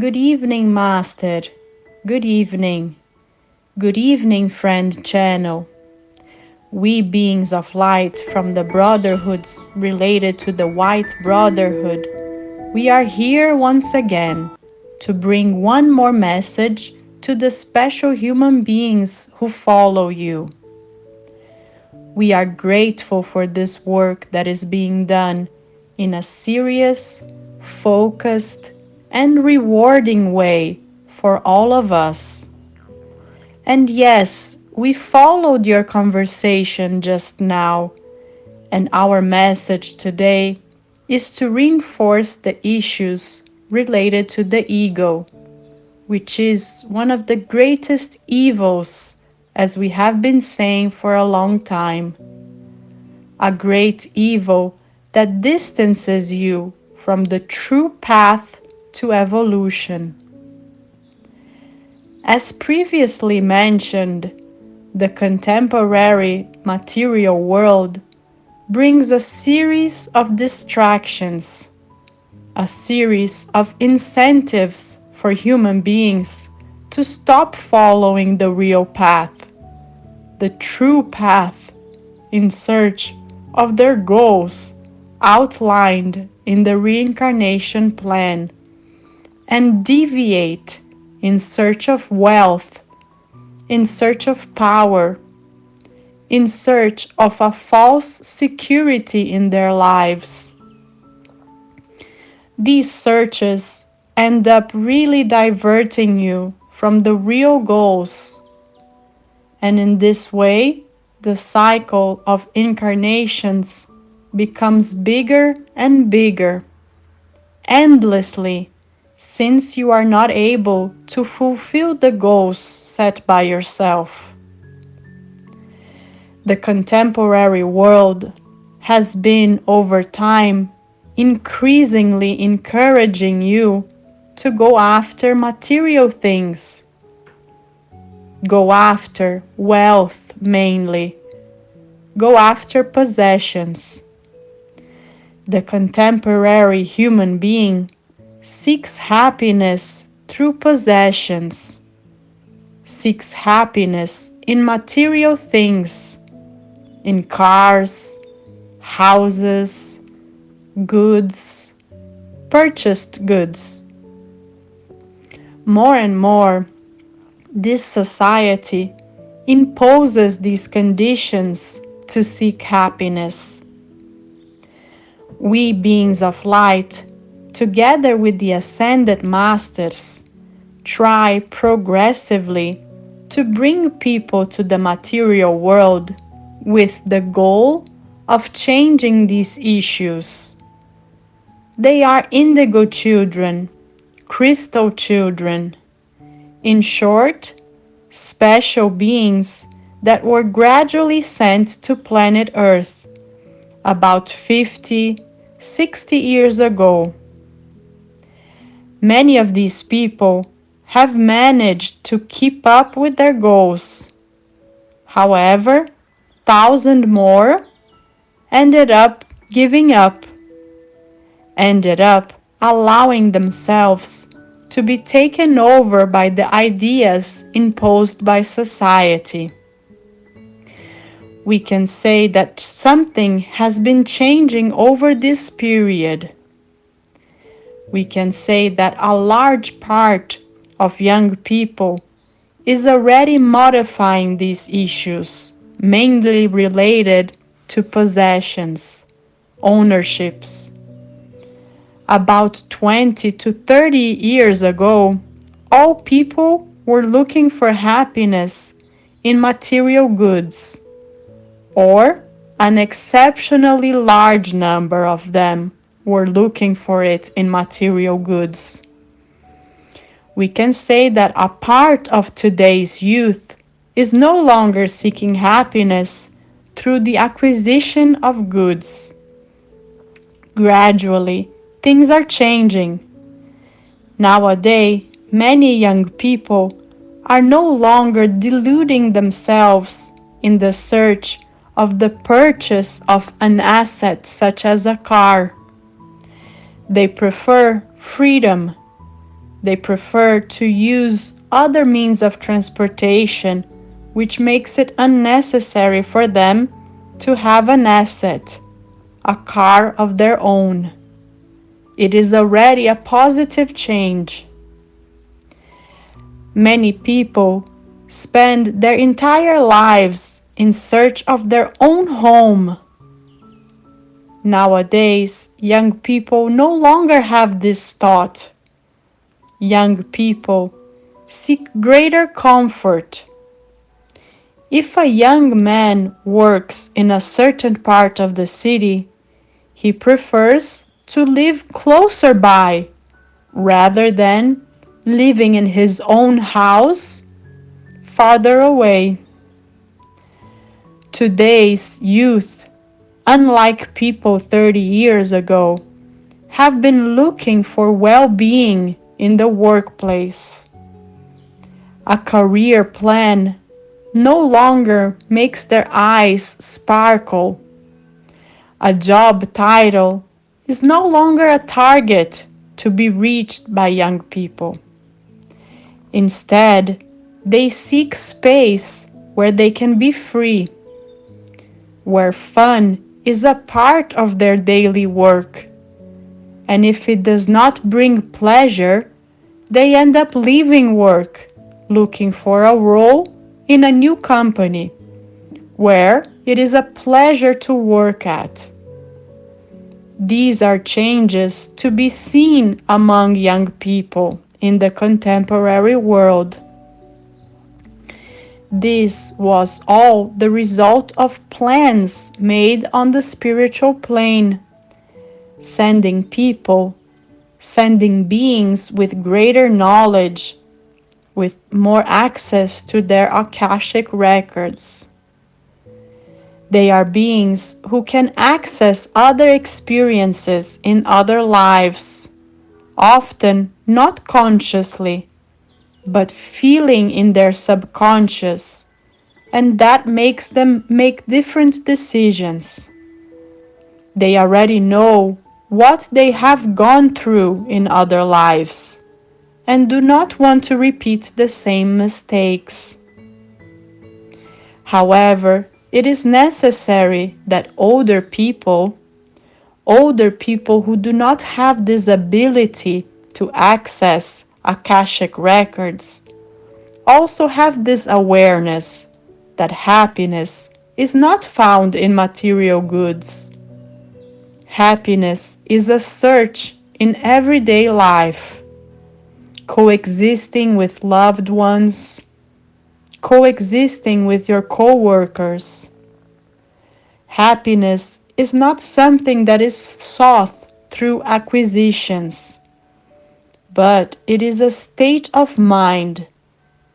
Good evening, Master. Good evening. Good evening, friend channel. We beings of light from the Brotherhoods related to the White Brotherhood, we are here once again to bring one more message to the special human beings who follow you. We are grateful for this work that is being done in a serious, focused, and rewarding way for all of us. And yes, we followed your conversation just now, and our message today is to reinforce the issues related to the ego, which is one of the greatest evils, as we have been saying for a long time. A great evil that distances you from the true path to evolution. As previously mentioned, the contemporary material world brings a series of distractions, a series of incentives for human beings to stop following the real path, the true path, in search of their goals outlined in the reincarnation plan, and deviate in search of wealth, in search of power, in search of a false security in their lives. These searches end up really diverting you from the real goals, and in this way, the cycle of incarnations becomes bigger and bigger, endlessly, since you are not able to fulfill the goals set by yourself. The contemporary world has been, over time, increasingly encouraging you to go after material things, go after wealth mainly, go after possessions. The contemporary human being seeks happiness through possessions, seeks happiness in material things, in cars, houses, goods, purchased goods. More and more, this society imposes these conditions to seek happiness. We beings of light, together with the ascended masters, try progressively to bring people to the material world with the goal of changing these issues. They are indigo children, crystal children, in short, special beings that were gradually sent to planet Earth about 50, 60 years ago. Many of these people have managed to keep up with their goals. However, 1,000 more ended up giving up, ended up allowing themselves to be taken over by the ideas imposed by society. We can say that something has been changing over this period. We can say that a large part of young people is already modifying these issues, mainly related to possessions, ownerships. About 20 to 30 years ago, all people were looking for happiness in material goods, or an exceptionally large number of them were looking for it in material goods. We can say that a part of today's youth is no longer seeking happiness through the acquisition of goods. Gradually, things are changing. Nowadays, many young people are no longer deluding themselves in the search of the purchase of an asset such as a car. They prefer freedom. They prefer to use other means of transportation, which makes it unnecessary for them to have an asset, a car of their own. It is already a positive change. Many people spend their entire lives in search of their own home. Nowadays, young people no longer have this thought. Young people seek greater comfort. If a young man works in a certain part of the city, he prefers to live closer by rather than living in his own house farther away. Today's youth, unlike people 30 years ago, have been looking for well-being in the workplace. A career plan no longer makes their eyes sparkle. A job title is no longer a target to be reached by young people. Instead, they seek space where they can be free, where fun is a part of their daily work. And if it does not bring pleasure, they end up leaving work, looking for a role in a new company where it is a pleasure to work at. These are changes to be seen among young people in the contemporary world. This was all the result of plans made on the spiritual plane, sending people, sending beings with greater knowledge, with more access to their Akashic records. They are beings who can access other experiences in other lives, often not consciously, but feeling in their subconscious, and that makes them make different decisions. They already know what they have gone through in other lives and do not want to repeat the same mistakes. However, it is necessary that older people who do not have this ability to access Akashic records, also have this awareness that happiness is not found in material goods. Happiness is a search in everyday life, coexisting with loved ones, coexisting with your co-workers. Happiness is not something that is sought through acquisitions, but it is a state of mind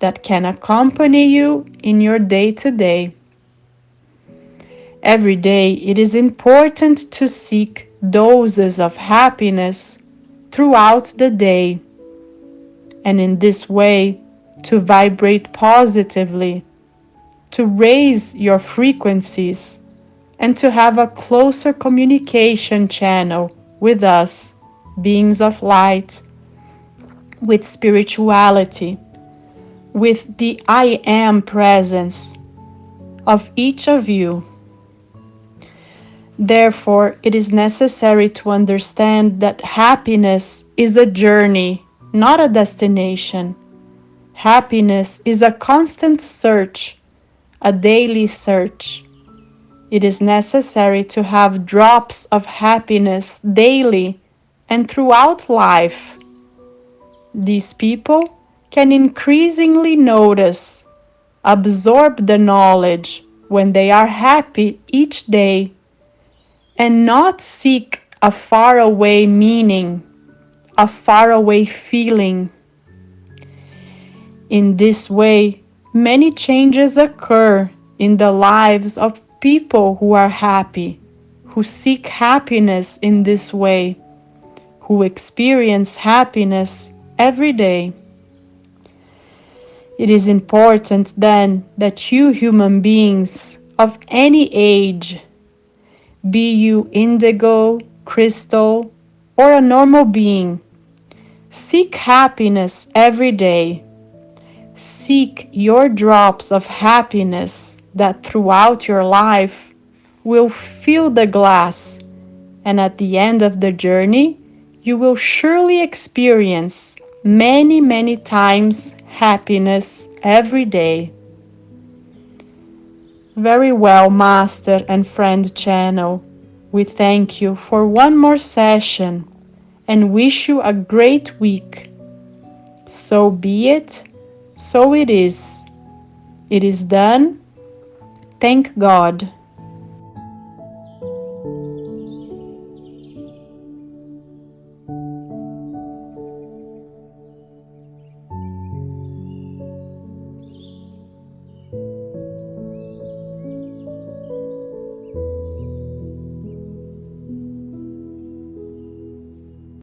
that can accompany you in your day-to-day. Every day it is important to seek doses of happiness throughout the day, and in this way to vibrate positively, to raise your frequencies, and to have a closer communication channel with us, beings of light, with spirituality, with the I Am presence of each of you. Therefore, it is necessary to understand that happiness is a journey, not a destination. Happiness is a constant search, a daily search. It is necessary to have drops of happiness daily and throughout life. These people can increasingly notice, absorb the knowledge when they are happy each day, and not seek a faraway meaning, a faraway feeling. In this way, many changes occur in the lives of people who are happy, who seek happiness in this way, who experience happiness every day. It is important then that you human beings of any age, be you indigo, crystal, or a normal being, Seek happiness every day. Seek your drops of happiness that throughout your life will fill the glass, and at the end of the journey, you will surely experience many, many times happiness every day. Very well, Master and Friend Channel. We thank you for one more session and wish you a great week. So be it, so it is. It is done. Thank God.